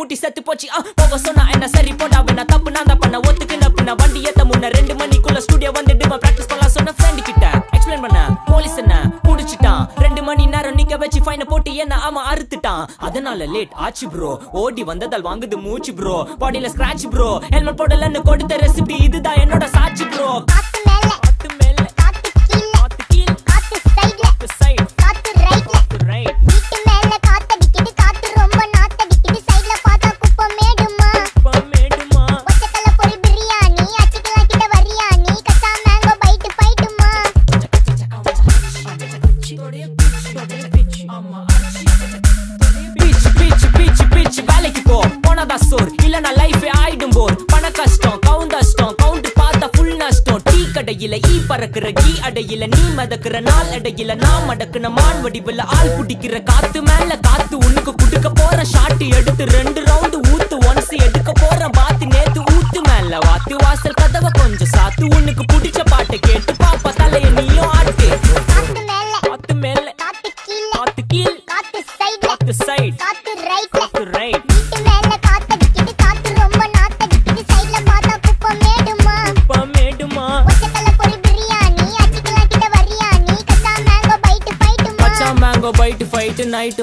முட்டி செத்து போச்சு போக சொன்னா என்ன சரி போடா வேணா தப்பு நான் தான் பண்ண ஒத்துக்கு நப்புன வண்டி ஏத்த முன்ன 2 மணிக்குள்ள ஸ்டுடியோ வந்துட்டு பிராக்டிஸ் பண்ணலாம் சொன்ன ஃப்ரெண்ட் கிட்ட எக்ஸ்பிளைன் பண்ண போலீஸ் என்ன புடிச்சிட்டான் 2 மணி நேரம் நிக்க வச்சு ஃபைன போட்டு என்ன அவன் அறுத்துட்டான் அதனால லேட் ஆச்சு ப்ரோ ஓடி வந்ததால் வாங்குது மூச்சு ப்ரோ பாடியில ஸ்கிராட்ச் ப்ரோ ஹெல்மெட் போடலன்னு கொடுத்த ரெசிபி இதுதான் என்னோட சாட்சி ப்ரோ வேலைக்கு போ போனதா சோர் இல்லனா லைஃபே ஆயிடும் போர் பண கஷ்டம் கவுண்ட் பார்த்தா ஃபுல் நஷ்டம் டீ கடையில ஈ பறக்குற கீ அடையில நீ மதக்குற நாள் அடையில நான் மடக்குன மான் வடிவுல ஆள் புடிக்கிற காத்து மேல காத்து உனக்கு குடுக்க போற ஷாட் எடுத்து 2 ரவுண்ட் ஊத்து ஒன்ஸ் எடுக்க போற பாத்து நேத்து ஊத்து மேல வாத்து வாசல் கதவை கொஞ்சம் சாத்து உனக்கு பிடிச்ச பாட்டை கேட்டு பாப்பா தலைய நீயும் ஆட்டு காத்து மேல காத்து கீழ் காத்து சைடு காத்து ரைட் வீட்டு மேல காத்தடிக்குது காத்து ரொம்ப நாத்தடிக்குது சைடுல பார்த்தா குப்பை மேடுமா ஒச்சக்கல்ல பொரி பிரியாணி அச்சிக்கலாம் கிட்ட வரியாணி கச்சா மேங்கோ பைட் ஃபைட்டுமா கச்சா மேங்கோ பைட் ஃபைட் நைட்